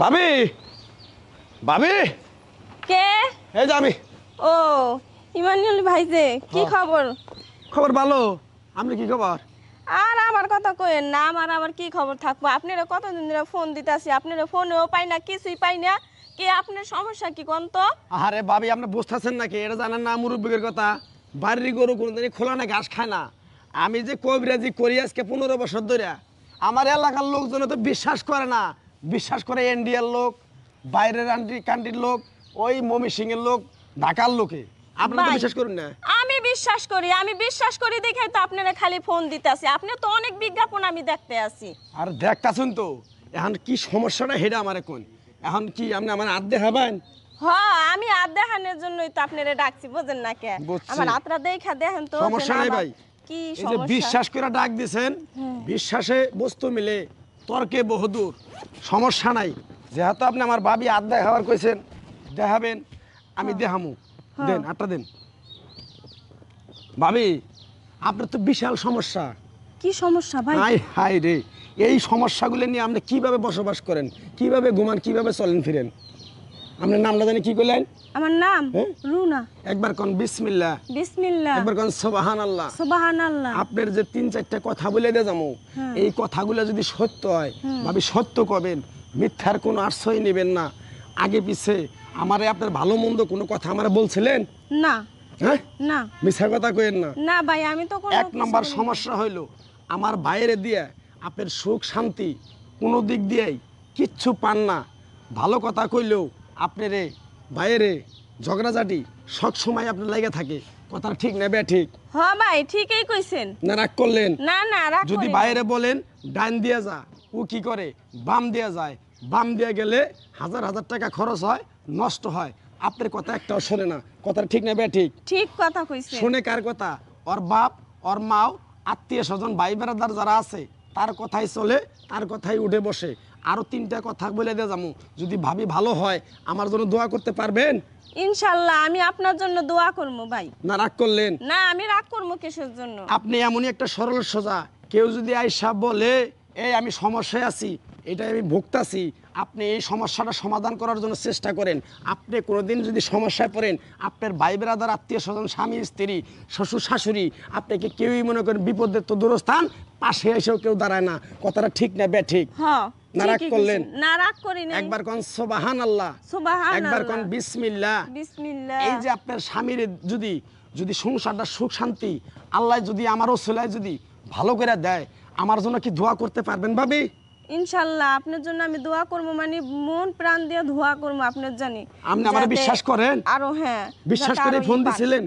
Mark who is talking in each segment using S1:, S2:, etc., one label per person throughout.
S1: ভাবি ভাবি
S2: কে?
S1: এই যে আমি।
S2: ও ইমানুয়েল ভাই যে কি খবর?
S1: খবর ভালো। আপনি কি খবর?
S2: আর আমার কথা কইেন না, আমার আবার কি খবর থাকবো? আপনারা কতদিন ধরে ফোন দিতাছি, আপনারা ফোনেও পাই না, কিছুই পাই না। কে আপনার সমস্যা কি কোন তো?
S1: আরে ভাবি আপনি বুঝতেছেন নাকি? এটা জানেন না মুরব্বীর কথা? বাড়ির গরু কোনোদিনই খোলা না ঘাস খায় না। আমি যে কবিরাজি করি আজকে 15 বছর ধরে, আমার এলাকার লোকজন তো বিশ্বাস করে না। বিশ্বাস করে ইন্ডিয়ার লোক, বাইরের কান্ট্রির লোক, ওই ময়মনসিংহের লোক, ঢাকার লোকে। আপনারা তো
S2: ভাই,
S1: বিশ্বাস করুন না।
S2: আমি বিশ্বাস করি দেখে তো আপনারা খালি ফোন দিতাছি। আপনি তো অনেক বিজ্ঞাপন আমি দেখতে আছি।
S1: আর দেখতাছেন তো এখন কি সমস্যাটা হেডা আমার এখন। এখন কি আপনি আমার হাত দেখাবেন?
S2: হ্যাঁ, আমি আর দেখানোর জন্যই তো আপনারা ডাকছি, বুঝেন না কে?
S1: বুঝছি।
S2: আমার হাতটা দেখা দেখেন তো।
S1: সমস্যা নাই ভাই।
S2: কি
S1: এই যে
S2: সমস্যা?
S1: বিশ্বাস করে ডাক দিছেন, বিশ্বাসে বস্তু মিলে, তর্কে বহুদূর। সমস্যা নাই। যেহেতু আপনি আমার ভাবি হাত দেখাবার কইছেন, দেখাবেন, আমি দেখামু। দেন হাতটা দেন। ভাবি আপনার তো বিশাল সমস্যা।
S2: কি সমস্যা ভাই?
S1: হাই হাই রে, এই সমস্যাগুলো নিয়ে আপনি কিভাবে বসবাস করেন, কিভাবে ঘুমান, কিভাবে চলেন ফিরেন? আপনার নামটা জানি কি করলেন?
S2: আমার নাম
S1: হ্যাঁ?
S2: রুনা।
S1: একবার কোন বিসমিল্লাহ,
S2: বিসমিল্লাহ।
S1: একবার কোন সুবহানাল্লাহ।
S2: সুবহানাল্লাহ।
S1: আপনার যে 3-4টা কথা বলে দিয়ে যাবো, এই কথাগুলো যদি সত্য হয়, ভাবি সত্য কবেন, মিথ্যার কোনো আশ্রয় নেবেন না। আগে পিছে আমারে আপনার ভালো মন্দ কোনো কথা আমারে বলছিলেন?
S2: না
S1: হ্যাঁ,
S2: না
S1: মিথ্যা কথা কইেন না।
S2: না ভাই, আমি তো কোনো
S1: এক নম্বর সমস্যা হইল আমার বাইরে দিয়ে আপনার সুখ শান্তি কোনো দিক দিয়েই কিচ্ছু পান না। ভালো কথা কইলেও আপনারে বাইরে ঝগড়াঝাটি সবসময় আপনার লেগে থাকে। কথা ঠিক না বে ঠিক?
S2: হ্যাঁ ভাই, ঠিকই কইছেন।
S1: না রাগ করলেন?
S2: না না, রাগ
S1: যদি
S2: করি না।
S1: বাইরে বলেন ডান দিয়ে যা, ও কি করে বাম দিয়ে যায়। বাম দিয়ে গেলে হাজার হাজার টাকা খরচ হয়, নষ্ট হয়। আপনার কথা একটাও শোনে না। কথা ঠিক না বে ঠিক?
S2: ঠিক কথা কইছেন।
S1: শোনে কার কথা? ওর বাপ, ওর মাও, আত্মীয় স্বজন, ভাই বেড়াদার যারা আছে তার কথাই চলে, তার কথাই উঠে বসে। আরো 3টা কথা বলে দিয়ে যাবো। যদি ভাবি ভালো হয় আমার জন্য দোয়া করতে পারবেন?
S2: ইনশাআল্লাহ আমি আপনার জন্য দোয়া করবো ভাই।
S1: না রাগ করলেন?
S2: না, আমি রাগ করবো কিসের জন্য?
S1: আপনি এমনই একটা সরল সোজা। কেউ যদি আইসা বলে এই আমি সমস্যায় আছি, এটা আমি ভুগতাছি, আপনি এই সমস্যাটা সমাধান করার জন্য চেষ্টা করেন। আপনি কোনোদিন যদি সমস্যায় পড়েন, আপনার ভাই বেড়াদার, আত্মীয় স্বজন, স্বামী স্ত্রী, শ্বশুর শাশুড়ি, আপনাকে কেউই মনে করেন বিপদের তো দূরস্থান, পাশে এসেও কেউ দাঁড়ায় না। কথাটা ঠিক না বে ঠিক?
S2: হ্যাঁ।
S1: না রাগ করলেন?
S2: না রাগ করি না।
S1: একবার কোন সুবহানাল্লাহ,
S2: সুবহানাল্লাহ।
S1: একবার কোন বিসমিল্লাহ।
S2: বিসমিল্লাহ।
S1: এই যে আপনার স্বামীর যদি সংসারটা সুখ শান্তি আল্লাহ যদি আমার ওসিলায় যদি ভালো করে দেয়, আমার জন্য কি দোয়া করতে পারবেন ভাবি?
S2: ইনশাআল্লাহ আপনার জন্য আমি দোয়া করবো, মানে মন প্রাণ দিয়ে দোয়া করবো আপনার জানি।
S1: আপনি আমার বিশ্বাস করেন?
S2: আরো হ্যাঁ,
S1: বিশ্বাস করে ফোন দিছিলেন?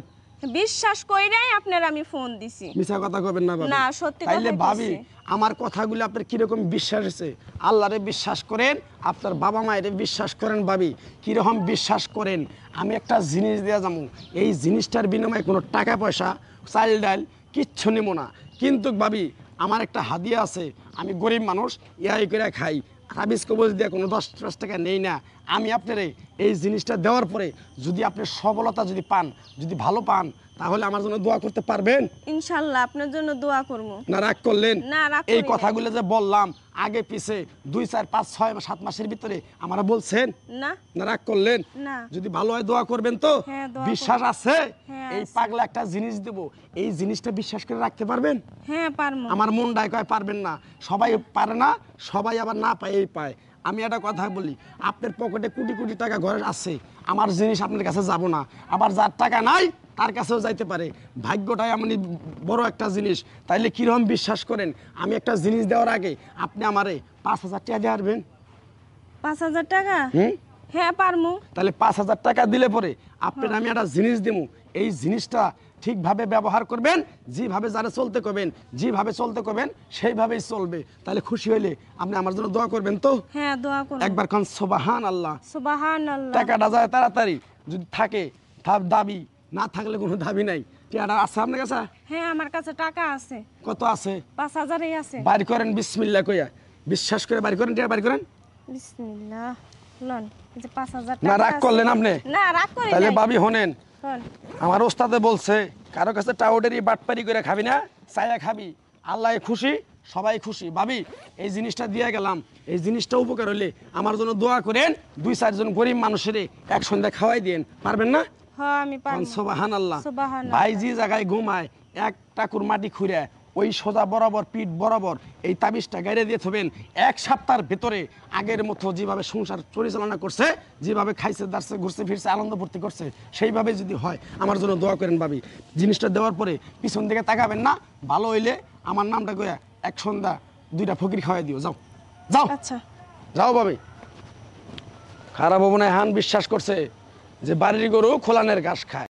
S2: বিশ্বাস কইরাই আপনার আমি ফোন দিছি।
S1: মিছা কথা কইবেন না ভাবি।
S2: না, সত্যি কথা
S1: তাইলে ভাবি
S2: কইছি।
S1: আমার কথাগুলো আপনার কিরকম বিশ্বাস হয়েছে? আল্লাহরে বিশ্বাস করেন, আপনার বাবা মায়ের বিশ্বাস করেন। ভাবি কিরকম বিশ্বাস করেন? আমি একটা জিনিস দেওয়া যাবো, এই জিনিসটার বিনিময়ে কোনো টাকা পয়সা, চাল ডাল কিচ্ছু নেবো না। কিন্তু ভাবি আমার একটা হাদিয়া আছে। আমি গরিব মানুষ, ইয়াই করে খাই, হাবিজ কবজ দিয়ে কোনো 10 টাকা নেই না। আমি আপনার এই জিনিসটা দেওয়ার পরে যদি আপনি সফলতা যদি পান, যদি ভালো পান, তাহলে আমার জন্য দোয়া করতে পারবেন?
S2: ইনশাআল্লাহ আপনার জন্য দোয়া করবো।
S1: না রাগ করলেন?
S2: না, রাগ
S1: এই
S2: করি না।
S1: কথাগুলো যে বললাম আগে পিছে 2, 4, 5, 6, 7 মাসের ভিতরে আমরা বলছেন?
S2: না
S1: না রাগ করলেন?
S2: না।
S1: যদি ভালো হয় দোয়া করবেন তো?
S2: হ্যাঁ, দোয়া
S1: বিশ্বাস আছে?
S2: হ্যাঁ,
S1: এই
S2: আছে।
S1: পাগলা একটা জিনিস দেব, এই জিনিসটা বিশ্বাস করে রাখতে পারবেন?
S2: হ্যাঁ পারবো।
S1: আমার মন ডায় কয় পারবেন না। সবাই পারে না, সবাই আবার না পায় এই পায়। আমি একটা কথা বলি, আপনার পকেটে কোটি কোটি টাকা ঘরে আছে, আমার জিনিস আপনার কাছে যাব না। আবার যার টাকা নাই তার কাছেও যাইতে পারে। ভাগ্যটাই এমন বড় একটা জিনিস। তাইলে কিরকম বিশ্বাস করেন আমি একটা জিনিস দেওয়ার আগে আপনি আমারে 5,000 টাকা দিয়ে আসবেন?
S2: 5,000 টাকা?
S1: হুম,
S2: হ্যাঁ পারমু।
S1: তাহলে 5,000 টাকা দিলে পরে আপনার আমি একটা জিনিস দেবো। এই জিনিসটা ঠিকভাবে ব্যবহার করবেন, যেভাবে যারা চলতে করবেন, যেভাবে চলতে করবেন সেইভাবেই চলবে। তাহলে খুশি হইলে আপনি আমার জন্য দোয়া করবেন তো?
S2: হ্যাঁ দোয়া করব।
S1: একবার কোন সুবহানাল্লাহ।
S2: সুবহানাল্লাহ।
S1: টাকাটা যায় তাড়াতাড়ি, যদি থাকে দাবি, না থাকলে কোনো দাবি নাই। টাকাটা আছে আপনার কাছে?
S2: হ্যাঁ আমার কাছে টাকা আছে।
S1: কত আছে?
S2: 5,000-ই আছে।
S1: বাড়ি করেন বিসমিল্লাহ কইয়া, বিশ্বাস করে বাড়ি করেন, টাকা বাড়ি করেন।
S2: বিসমিল্লাহ। লন, এই যে 5,000
S1: না
S2: টাকা
S1: রাগ
S2: আছে।
S1: করলেন আপনি?
S2: না রাগ করি
S1: তাহলে
S2: নাই।
S1: ভাবি হোনেন,
S2: লন।
S1: আমার ওস্তাদে বলছে কারো কাছে টাউডেরই বাটপারি করে খাবি না, চায়া খাবি। আল্লাহ খুশি, সবাই খুশি। ভাবি এই জিনিসটা দিয়ে গেলাম, এই জিনিসটা উপকার হলে আমার জন্য দোয়া করেন, 2-4 জন গরিব মানুষের এক সন্ধ্যা খাওয়াই দেন, পারবেন না?
S2: হ্যাঁ আমি পারবো।
S1: সুবহানাল্লাহ।
S2: সুবহানাল্লাহ।
S1: ভাই যে জায়গায় ঘুমায় এক টাকুর মাটি খুঁড়ে ওই সোজা বরাবর পিঠ বরাবর এই তাবিজটা গাইড়ে দিয়ে থবেন, 1 সপ্তাহের ভেতরে আগের মতো যেভাবে সংসার পরিচালনা করছে, যেভাবে খাইছে দাঁড়ছে ঘুরছে ফিরছে আনন্দ ফুর্তি করছে, সেইভাবে যদি হয় আমার জন্য দোয়া করেন ভাবি। জিনিসটা দেওয়ার পরে পিছন দিকে তাকাবেন না, ভালো হইলে আমার নামটা কইয়া এক সন্ধ্যা 2টা ফকির খাওয়াই দিও। যাও যাও
S2: আচ্ছা।
S1: যাও ভাবি। খারাপ হবো না, হান বিশ্বাস করছে যে বাড়ির গরু খোলানের ঘাস খায়।